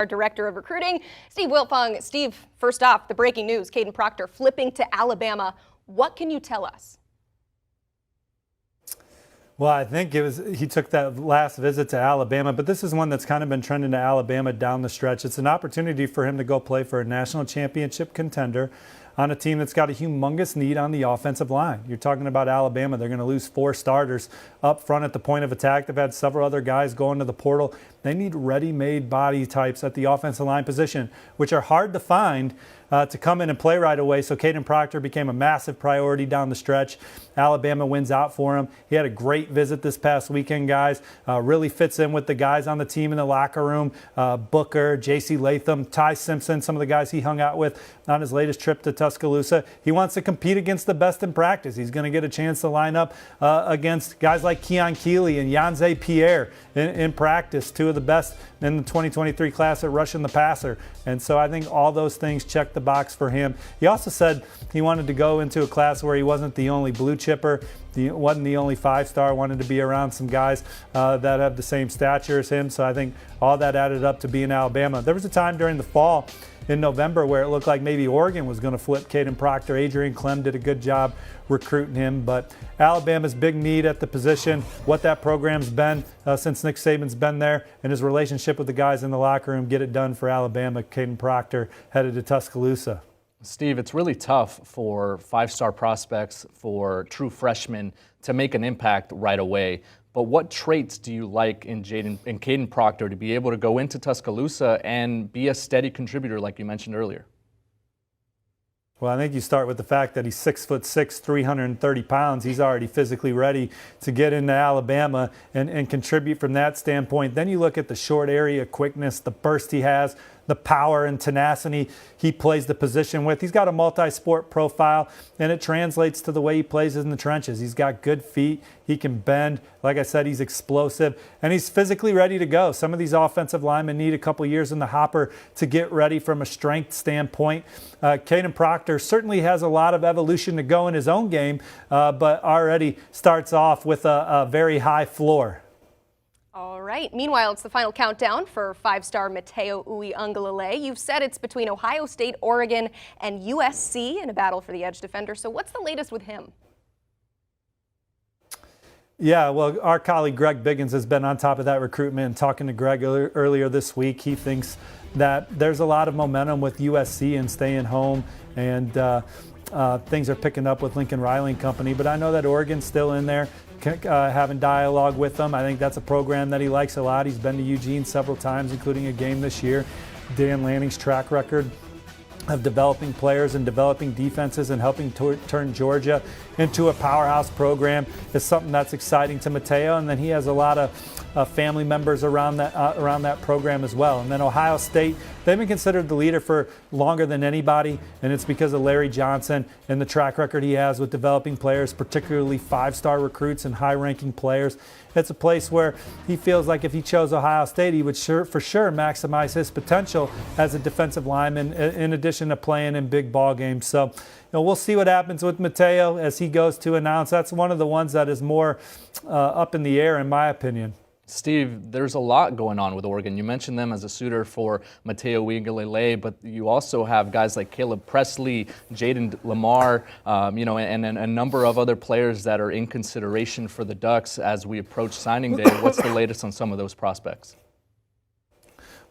Our Director of Recruiting, Steve Wiltfong. Steve, first off, the breaking news, Kadyn Proctor flipping to Alabama. What can you tell us? Well, I think he took that last visit to Alabama, but this is one that's kind of been trending to Alabama down the stretch. It's an opportunity for him to go play for a national championship contender on a team that's got a humongous need on the offensive line. You're talking about Alabama. They're going to lose 4 starters up front at the point of attack. They've had several other guys go into the portal. They need ready-made body types at the offensive line position, which are hard to find to come in and play right away. So Kadyn Proctor became a massive priority down the stretch. Alabama wins out for him. He had a great visit this past weekend, guys. Really fits in with the guys on the team in the locker room. Booker, J.C. Latham, Ty Simpson, some of the guys he hung out with on his latest trip to Tuscaloosa. He wants to compete against the best in practice. He's going to get a chance to line up against guys like Keon Keeley and Yanze Pierre in practice, 2 of the best in the 2023 class at rushing the passer. And so I think all those things check the box for him. He also said he wanted to go into a class where he wasn't the only blue chipper, wasn't the only 5-star, wanted to be around some guys that have the same stature as him. So I think all that added up to being Alabama. There was a time during the fall in November where it looked like maybe Oregon was going to flip Kadyn Proctor. Adrian Clem did a good job recruiting him, but Alabama's big need at the position, what that program's been since Nick Saban's been there, and his relationship with the guys in the locker room, get it done for Alabama. Kadyn Proctor headed to Tuscaloosa. Steve, it's really tough for 5-star prospects, for true freshmen to make an impact right away. But what traits do you like in Kadyn Proctor to be able to go into Tuscaloosa and be a steady contributor like you mentioned earlier? Well, I think you start with the fact that he's 6'6", 330 pounds. He's already physically ready to get into Alabama and contribute from that standpoint. Then you look at the short area quickness, the burst he has, the power and tenacity he plays the position with. He's got a multi-sport profile, and it translates to the way he plays in the trenches. He's got good feet. He can bend. Like I said, he's explosive, and he's physically ready to go. Some of these offensive linemen need a couple years in the hopper to get ready from a strength standpoint. Kadyn Proctor certainly has a lot of evolution to go in his own game, but already starts off with a very high floor. All right. Meanwhile, it's the final countdown for 5-star Matayo Uiagalelei. You've said it's between Ohio State, Oregon, and USC in a battle for the edge defender. So what's the latest with him? Yeah, well, our colleague Greg Biggins has been on top of that recruitment, and talking to Greg earlier this week, he thinks that there's a lot of momentum with USC and staying home, and things are picking up with Lincoln Riley and company. But I know that Oregon's still in there, having dialogue with them. I think that's a program that he likes a lot. He's been to Eugene several times, including a game this year. Dan Lanning's track record of developing players and developing defenses and helping turn Georgia into a powerhouse program is something that's exciting to Matayo. And then he has a lot of family members around that program as well. And then Ohio State, they've been considered the leader for longer than anybody, and it's because of Larry Johnson and the track record he has with developing players, particularly 5-star recruits and high-ranking players. It's a place where he feels like if he chose Ohio State, he would for sure maximize his potential as a defensive lineman in addition to playing in big ball games. So, we'll see what happens with Matayo as he goes to announce. That's one of the ones that is more up in the air, in my opinion. Steve, there's a lot going on with Oregon. You mentioned them as a suitor for Matayo Uiagalelei, but you also have guys like Caleb Presley, Jaden Lamar, and a number of other players that are in consideration for the Ducks as we approach signing day. What's the latest on some of those prospects?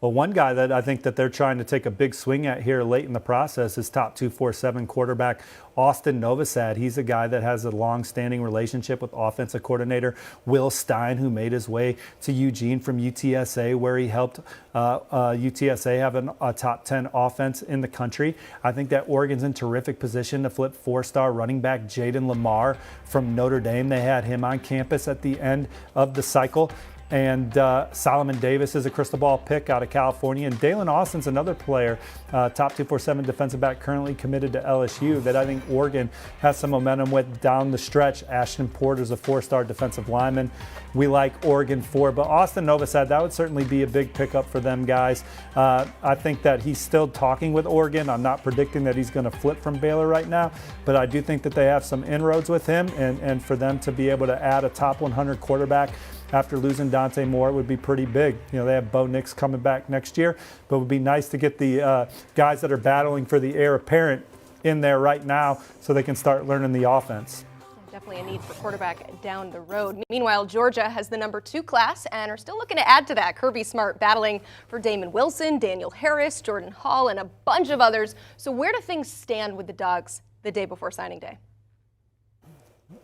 Well, one guy that I think that they're trying to take a big swing at here late in the process is top 247 quarterback Austin Novosad. He's a guy that has a long-standing relationship with offensive coordinator Will Stein, who made his way to Eugene from UTSA, where he helped UTSA have a top 10 offense in the country. I think that Oregon's in terrific position to flip 4-star running back Jaden Lamar from Notre Dame. They had him on campus at the end of the cycle. And Solomon Davis is a crystal ball pick out of California. And Dalen Austin's another player, top 247 defensive back currently committed to LSU that I think Oregon has some momentum with down the stretch. Ashton Porter's a 4-star defensive lineman we like Oregon for. But Austin Novosad, that would certainly be a big pickup for them guys. I think that he's still talking with Oregon. I'm not predicting that he's going to flip from Baylor right now, but I do think that they have some inroads with him, and for them to be able to add a top 100 quarterback after losing Dante Moore would be pretty big. You know, they have Bo Nix coming back next year, but it would be nice to get the guys that are battling for the heir apparent in there right now so they can start learning the offense. Definitely a need for quarterback down the road. Meanwhile, Georgia has the #2 class and are still looking to add to that. Kirby Smart battling for Damon Wilson, Daniel Harris, Jordan Hall, and a bunch of others. So where do things stand with the Dogs the day before signing day?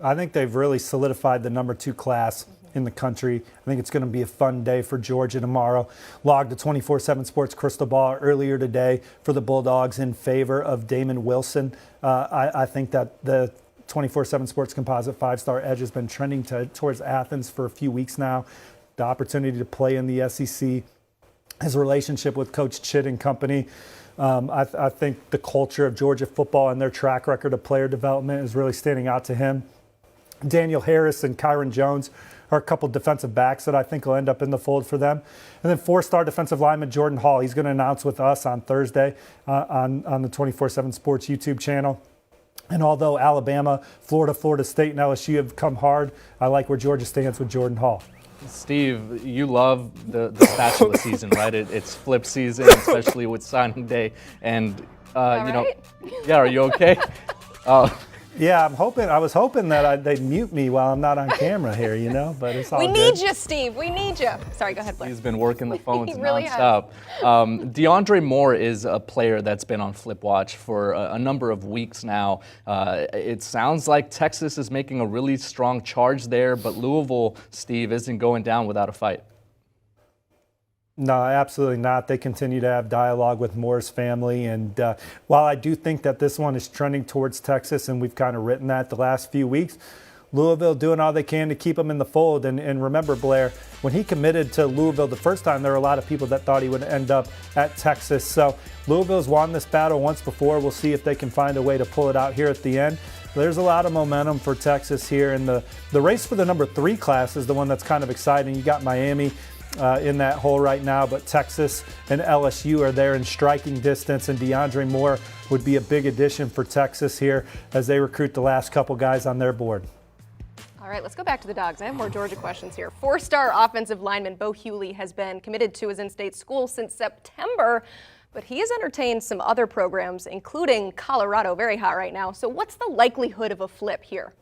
I think they've really solidified the #2 class in the country. I think it's going to be a fun day for Georgia tomorrow. Logged the 24/7 Sports crystal ball earlier today for the Bulldogs in favor of Damon Wilson. I think that the 24/7 Sports Composite 5-star edge has been trending towards Athens for a few weeks now. The opportunity to play in the SEC, his relationship with Coach Chit and company. I think the culture of Georgia football and their track record of player development is really standing out to him. Daniel Harris and Kyron Jones are a couple defensive backs that I think will end up in the fold for them. And then 4-star defensive lineman Jordan Hall. He's going to announce with us on Thursday on the 24/7 Sports YouTube channel. And although Alabama, Florida State, and LSU have come hard, I like where Georgia stands with Jordan Hall. Steve, you love the spatula season, right? It's flip season, especially with signing day. And, yeah, are you okay? Yeah, I was hoping that they'd mute me while I'm not on camera here, but it's all good. We need you, Steve. We need you. Sorry, go ahead, Blair. He's been working the phones He really nonstop. DeAndre Moore is a player that's been on Flip Watch for a number of weeks now. It sounds like Texas is making a really strong charge there, but Louisville, Steve, isn't going down without a fight. No, absolutely not. They continue to have dialogue with Moore's family. And while I do think that this one is trending towards Texas, and we've kind of written that the last few weeks, Louisville doing all they can to keep him in the fold. And remember, Blair, when he committed to Louisville the first time, there were a lot of people that thought he would end up at Texas. So Louisville's won this battle once before. We'll see if they can find a way to pull it out here at the end. There's a lot of momentum for Texas here. And the race for the #3 class is the one that's kind of exciting. You got Miami in that hole right now, but Texas and LSU are there in striking distance, and DeAndre Moore would be a big addition for Texas here as they recruit the last couple guys on their board. All right, let's go back to the Dogs. I have more Georgia questions here. 4-star offensive lineman Bo Hewley has been committed to his in-state school since September, but he has entertained some other programs, including Colorado, very hot right now. So what's the likelihood of a flip here?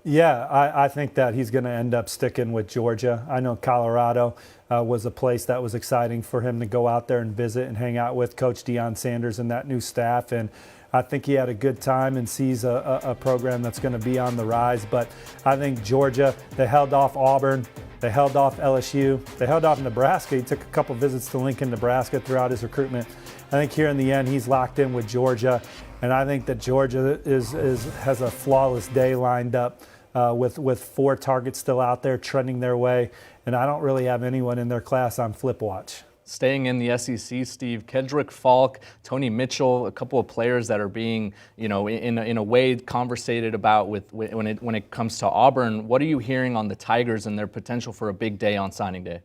Yeah, I think that he's going to end up sticking with Georgia. I know Colorado was a place that was exciting for him to go out there and visit and hang out with Coach Deion Sanders and that new staff. And I think he had a good time and sees a program that's going to be on the rise. But I think Georgia, they held off Auburn. They held off LSU. They held off Nebraska. He took a couple visits to Lincoln, Nebraska throughout his recruitment. I think here in the end, he's locked in with Georgia. And I think that Georgia has a flawless day lined up. With 4 targets still out there trending their way, and I don't really have anyone in their class on Flip Watch. Staying in the SEC, Steve, Kendrick Falk, Tony Mitchell, a couple of players that are being, in a way conversated about when it comes to Auburn. What are you hearing on the Tigers and their potential for a big day on signing day?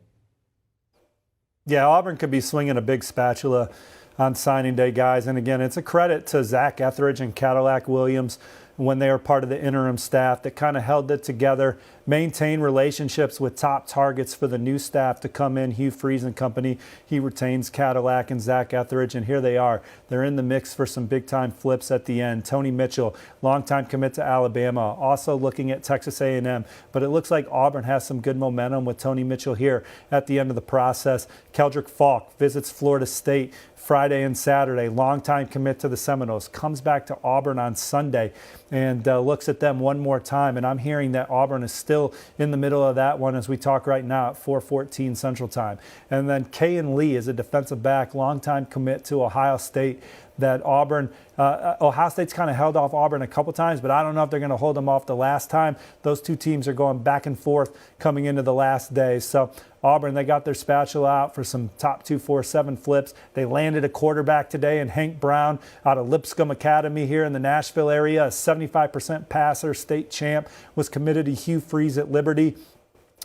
Yeah, Auburn could be swinging a big spatula on signing day, guys. And again, it's a credit to Zach Etheridge and Cadillac Williams when they were part of the interim staff that kind of held it together, maintain relationships with top targets for the new staff to come in. Hugh Freeze and company, he retains Cadillac and Zach Etheridge, and here they are. They're in the mix for some big-time flips at the end. Tony Mitchell, longtime commit to Alabama, also looking at Texas A&M, but it looks like Auburn has some good momentum with Tony Mitchell here at the end of the process. Kendrick Falk visits Florida State Friday and Saturday, longtime commit to the Seminoles, comes back to Auburn on Sunday and looks at them one more time. And I'm hearing that Auburn is still in the middle of that one as we talk right now at 4:14 Central Time. And then Kayan Lee is a defensive back, longtime commit to Ohio State. That Ohio State's kind of held off Auburn a couple times, but I don't know if they're going to hold them off the last time. Those two teams are going back and forth coming into the last day. So Auburn, they got their spatula out for some top 2-4-7 flips. They landed a quarterback today in Hank Brown out of Lipscomb Academy here in the Nashville area, a 75% passer, state champ, was committed to Hugh Freeze at Liberty.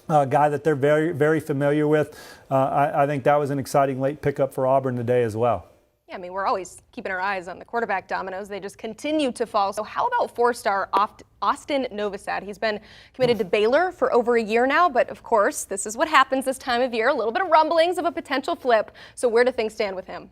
A guy that they're very, very familiar with. I think that was an exciting late pickup for Auburn today as well. I mean, we're always keeping our eyes on the quarterback dominoes. They just continue to fall. So how about four-star Austin Novosad? He's been committed to Baylor for over a year now, but of course, this is what happens this time of year. A little bit of rumblings of a potential flip. So where do things stand with him?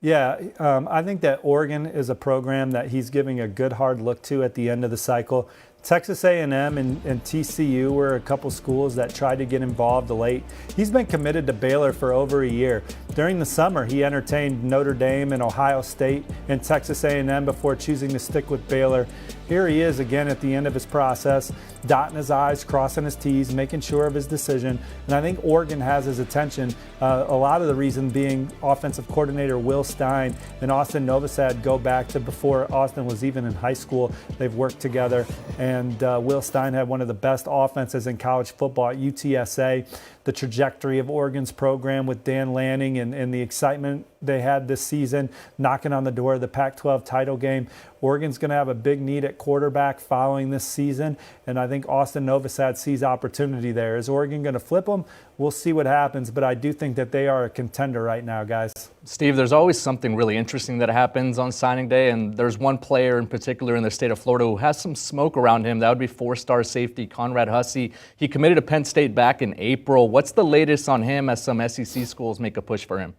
Yeah, I think that Oregon is a program that he's giving a good hard look to at the end of the cycle. Texas A&M and TCU were a couple schools that tried to get involved late. He's been committed to Baylor for over a year. During the summer, he entertained Notre Dame and Ohio State and Texas A&M before choosing to stick with Baylor. Here he is again at the end of his process, dotting his I's, crossing his T's, making sure of his decision. And I think Oregon has his attention. A lot of the reason being offensive coordinator Will Stein and Austin Novosad go back to before Austin was even in high school. They've worked together. And Will Stein had one of the best offenses in college football at UTSA. The trajectory of Oregon's program with Dan Lanning and the excitement they had this season, knocking on the door of the Pac-12 title game. Oregon's going to have a big need at quarterback following this season, and I think Austin Novosad sees opportunity there. Is Oregon going to flip them? We'll see what happens, but I do think that they are a contender right now, guys. Steve, there's always something really interesting that happens on signing day, and there's one player in particular in the state of Florida who has some smoke around him. That would be four-star safety Conrad Hussey. He committed to Penn State back in April. What's the latest on him as some SEC schools make a push for him?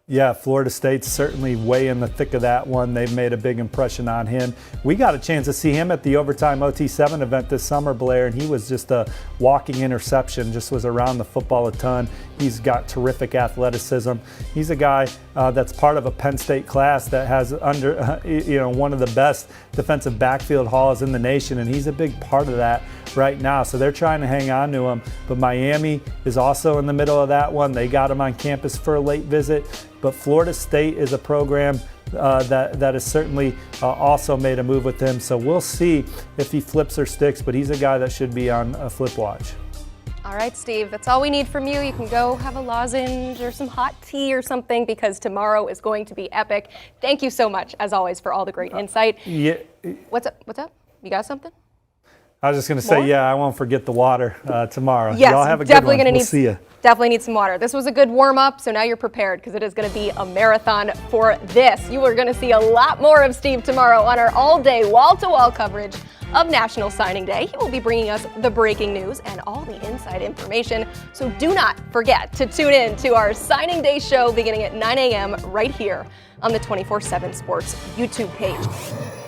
Yeah, Florida State's certainly way in the thick of that one. They've made a big impression on him. We got a chance to see him at the Overtime OT7 event this summer, Blair, and he was just a walking interception, just was around the football a ton. He's got terrific athleticism. He's a guy that's part of a Penn State class that has one of the best defensive backfield hauls in the nation, and he's a big part of that right now. So they're trying to hang on to him. But Miami is also in the middle of that one. They got him on campus for a late visit. But Florida State is a program that has certainly also made a move with him. So we'll see if he flips or sticks, but he's a guy that should be on a flip watch. All right, Steve, that's all we need from you. You can go have a lozenge or some hot tea or something because tomorrow is going to be epic. Thank you so much, as always, for all the great insight. Yeah. What's up? What's up? You got something? I was just going to say, yeah, I won't forget the water tomorrow. Yes, y'all have a definitely good one. Gonna we'll see you. Definitely need some water. This was a good warm-up, so now you're prepared because it is going to be a marathon for this. You are going to see a lot more of Steve tomorrow on our all-day, wall-to-wall coverage of National Signing Day. He will be bringing us the breaking news and all the inside information, so do not forget to tune in to our Signing Day show beginning at 9 a.m. right here on the 24/7 Sports YouTube page.